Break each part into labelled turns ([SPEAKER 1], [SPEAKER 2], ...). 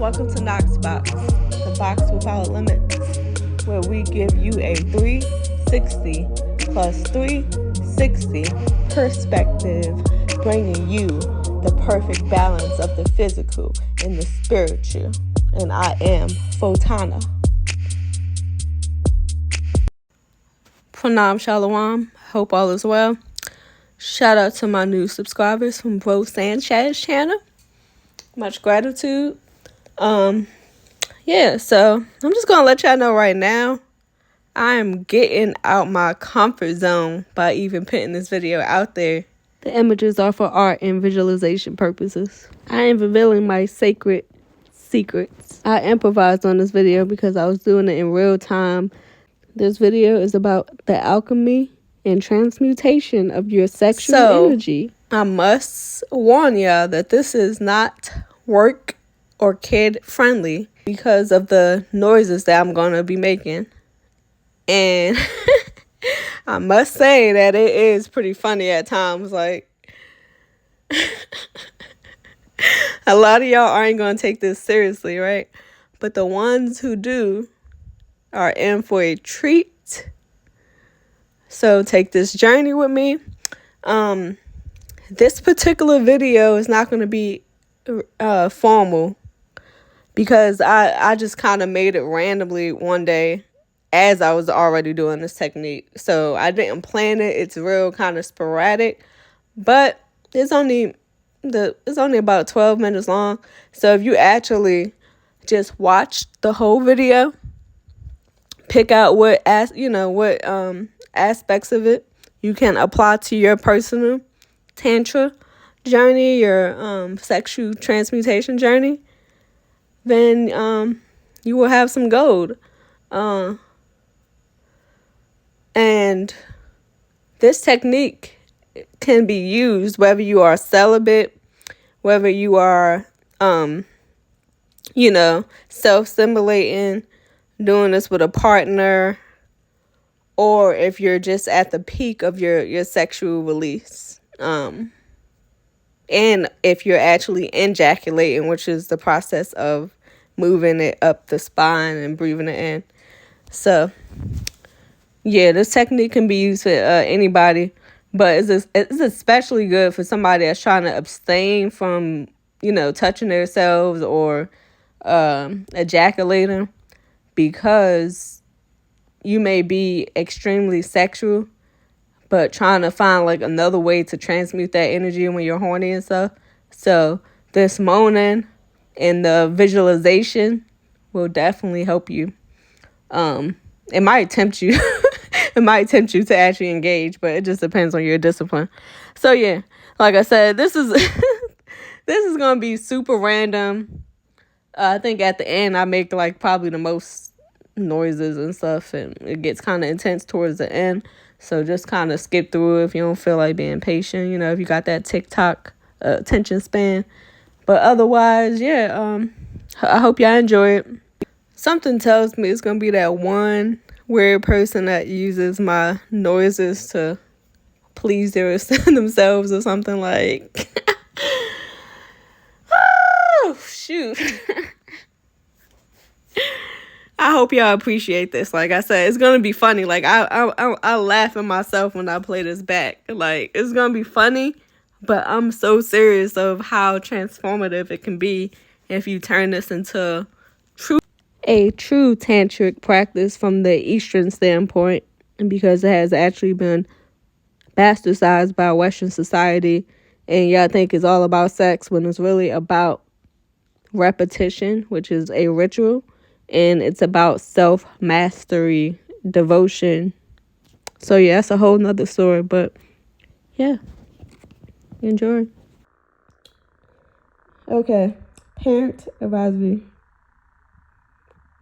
[SPEAKER 1] Welcome to Knox Box, the box without limits, where we give you a 360 plus 360 perspective, bringing you the perfect balance of the physical and the spiritual. And I am Photana. Pranam Shalom. Hope all is well. Shout out to my new subscribers from Bro Sanchez channel. Much gratitude. So I'm just gonna let y'all know right now, I'm getting out my comfort zone by even putting this video out there. The images are for art and visualization purposes. I am revealing my sacred secrets. I improvised on this video because I was doing it in real time. This video is about the alchemy and transmutation of your sexual energy. I must warn y'all that this is not work or kid friendly because of the noises that I'm going to be making. And I must say that it is pretty funny at times. Like, a lot of y'all aren't going to take this seriously, right? But the ones who do are in for a treat. So take this journey with me. This particular video is not going to be formal because I just kind of made it randomly one day as I was already doing this technique. So I didn't plan it. It's real kind of sporadic, but it's only about 12 minutes long. So if you actually just watch the whole video, pick out what aspects of it you can apply to your personal tantra journey, your sexual transmutation journey, then you will have some gold. And this technique can be used whether you are celibate, whether you are self-stimulating, doing this with a partner, or if you're just at the peak of your sexual release. And if you're actually ejaculating, which is the process of moving it up the spine and breathing it in. So, yeah, this technique can be used for anybody, but it's especially good for somebody that's trying to abstain from, touching themselves or ejaculating, because you may be extremely sexual, but trying to find like another way to transmute that energy when you're horny and stuff. So this moaning and the visualization will definitely help you. It might tempt you. It might tempt you to actually engage, but it just depends on your discipline. So yeah, like I said, this is this is gonna be super random. I think at the end I make like probably the most noises and stuff, and it gets kind of intense towards the end. So just kind of skip through it if you don't feel like being patient, if you got that TikTok attention span. But otherwise, yeah, I hope y'all enjoy it. Something tells me it's going to be that one weird person that uses my noises to please themselves or something like. Oh, shoot. I hope y'all appreciate this. Like I said, it's gonna be funny. Like I laugh at myself when I play this back. Like, it's gonna be funny, but I'm so serious of how transformative it can be if you turn this into a true tantric practice from the Eastern standpoint, and because it has actually been bastardized by Western society, and y'all think it's all about sex when it's really about repetition, which is a ritual. And it's about self-mastery, devotion. So, yeah, that's a whole nother story. But, yeah, enjoy. Okay, parent advisory.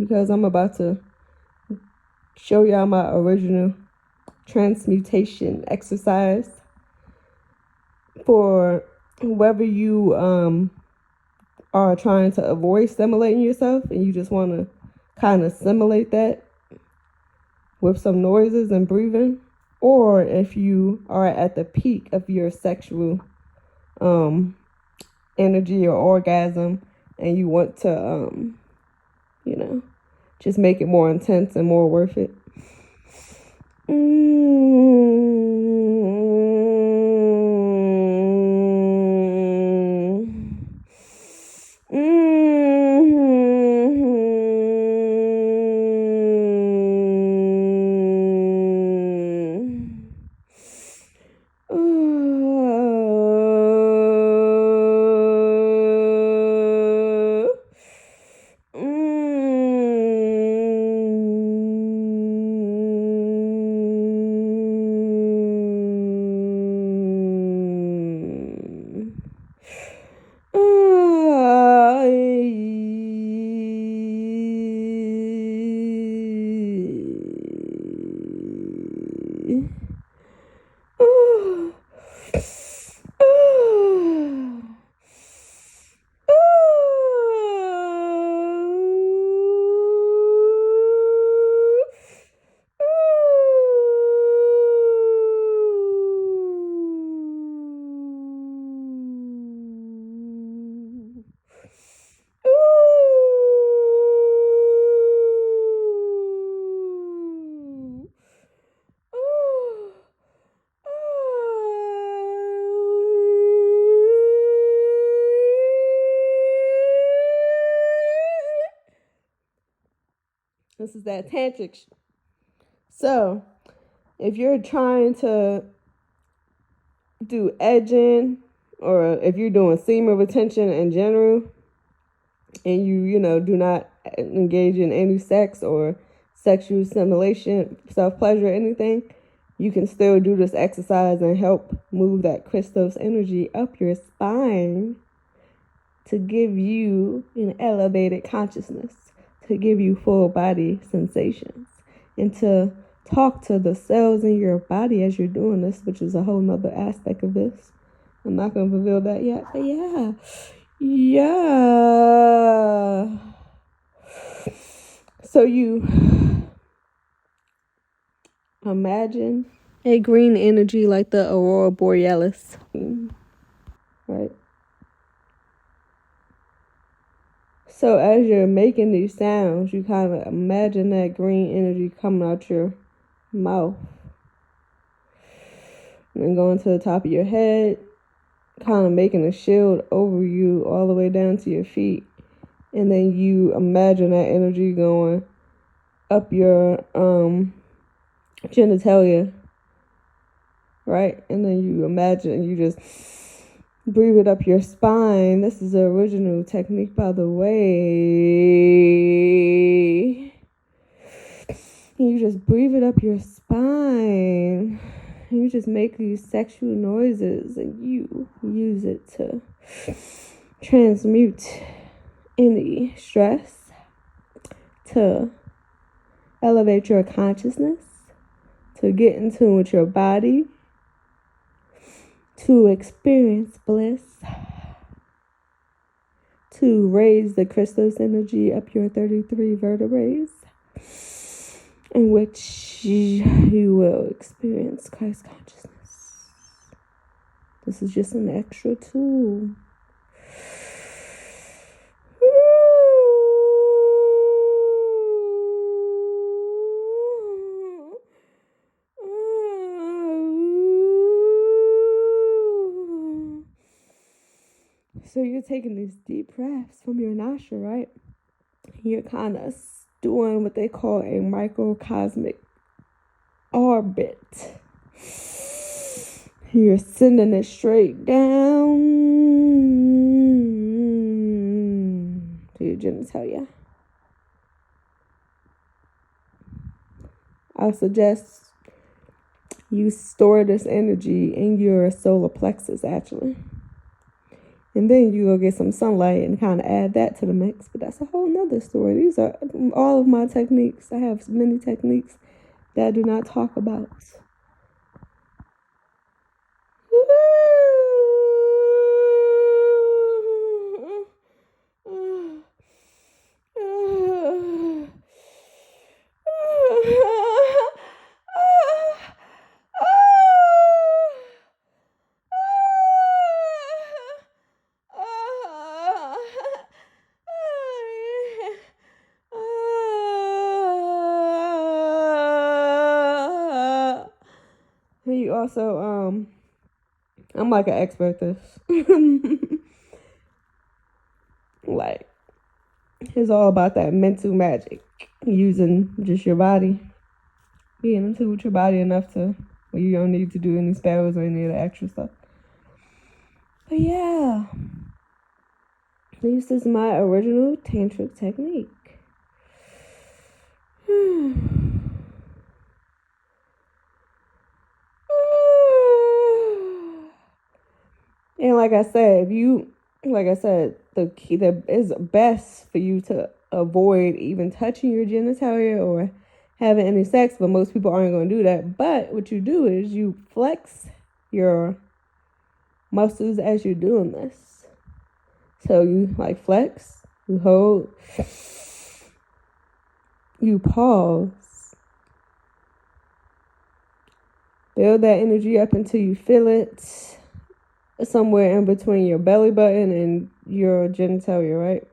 [SPEAKER 1] Because I'm about to show y'all my original transmutation exercise. For whether you are trying to avoid stimulating yourself and you just want to kind of simulate that with some noises and breathing, or if you are at the peak of your sexual energy or orgasm and you want to, just make it more intense and more worth it. This is that tantric. So, if you're trying to do edging, or if you're doing semen retention in general, and you do not engage in any sex or sexual stimulation, self-pleasure, anything, you can still do this exercise and help move that Christos energy up your spine to give you an elevated consciousness, to give you full body sensations, and to talk to the cells in your body as you're doing this, which is a whole nother aspect of this. I'm not going to reveal that yet, but yeah. So you imagine a green energy like the aurora borealis, right? So as you're making these sounds, you kind of imagine that green energy coming out your mouth and then going to the top of your head, kind of making a shield over you all the way down to your feet. And then you imagine that energy going up your genitalia, right? And then you imagine you just breathe it up your spine. This is the original technique, by the way. You just breathe it up your spine. And you just make these sexual noises, and you use it to transmute any stress, to elevate your consciousness, to get in tune with your body, to experience bliss, to raise the Christos energy up your 33 vertebrae, in which you will experience Christ consciousness. This is just an extra tool. So you're taking these deep breaths from your nostril, right? You're kind of doing what they call a microcosmic orbit. You're sending it straight down to your genitalia. I suggest you store this energy in your solar plexus, actually. And then you go get some sunlight and kind of add that to the mix. But that's a whole nother story. These are all of my techniques. I have many techniques that I do not talk about. also, I'm like an expert at this. Like, it's all about that mental magic. Using just your body. Being in tune with your body enough to where you don't need to do any spells or any of the extra stuff. But yeah. This is my original tantric technique. And like I said, the key that is best for you to avoid even touching your genitalia or having any sex, but most people aren't going to do that. But what you do is you flex your muscles as you're doing this. So you like flex, you hold, you pause, build that energy up until you feel it somewhere in between your belly button and your genitalia, right?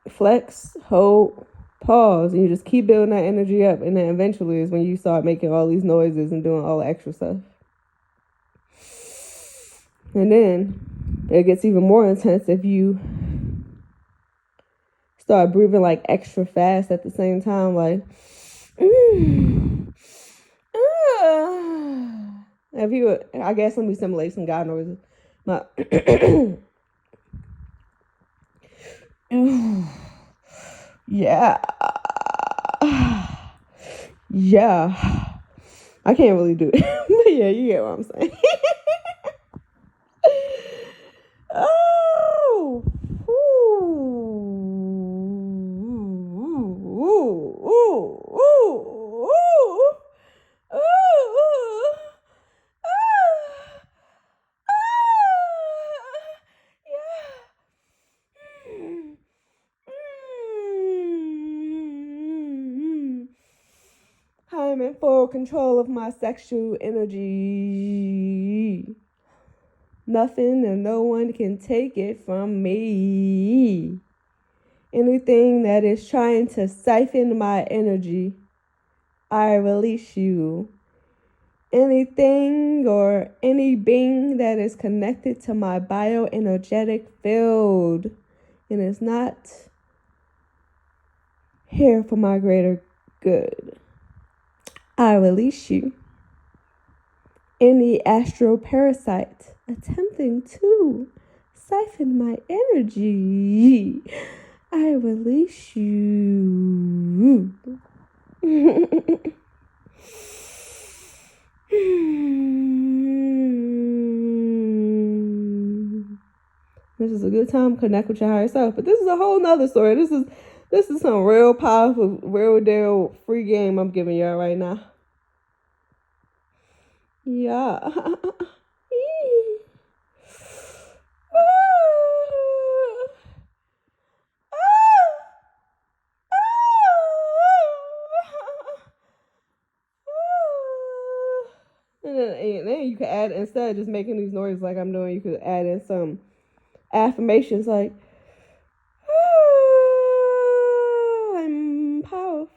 [SPEAKER 1] Flex, hold, pause, and you just keep building that energy up, and then eventually is when you start making all these noises and doing all the extra stuff. And then it gets even more intense if you start breathing like extra fast at the same time, like if you, I guess let me simulate some God noises. Yeah. Yeah. I can't really do it. But yeah, you get what I'm saying. Oh. Ooh. Ooh. Ooh. Ooh. Ooh. Ooh. I'm in full control of my sexual energy. Nothing and no one can take it from me. Anything that is trying to siphon my energy, I release you. Anything or any being that is connected to my bioenergetic field and is not here for my greater good, I release you. Any astral parasite attempting to siphon my energy, I release you. This is a good time to connect with your higher self. But this is a whole nother story. This is some real powerful, real deal free game I'm giving y'all right now. Yeah. And then you could add, instead of just making these noises like I'm doing, you could add in some affirmations like, I'm powerful.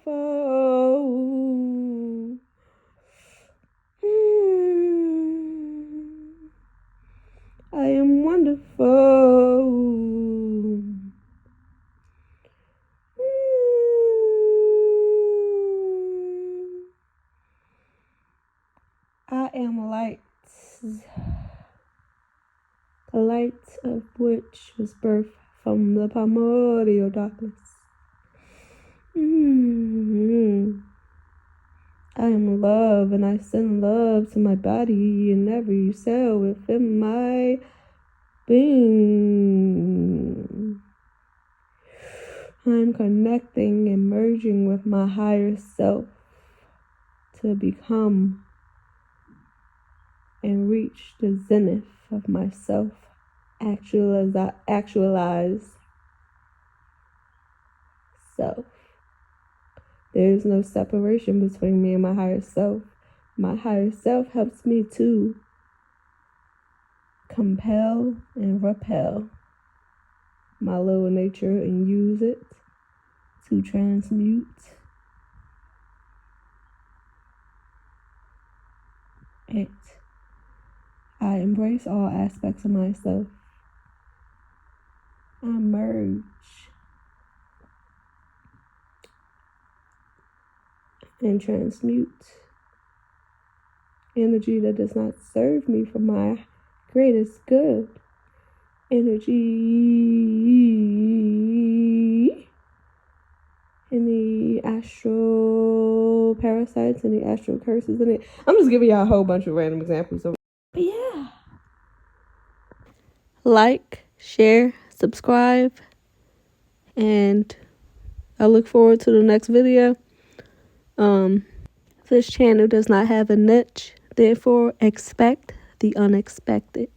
[SPEAKER 1] I am wonderful. I am light. The light of which was birthed from the primordial darkness. I am love, and I send love to my body and every cell within my being. I'm connecting and merging with my higher self to become and reach the zenith of myself. Actualize self. There is no separation between me and my higher self. My higher self helps me to compel and repel my lower nature and use it to transmute it. I embrace all aspects of myself. I merge and transmute energy that does not serve me for my greatest good. Energy in the astral parasites and the astral curses in it. I'm just giving y'all a whole bunch of random examples. But yeah. Like, share, subscribe, and I look forward to the next video. This channel does not have a niche, therefore expect the unexpected.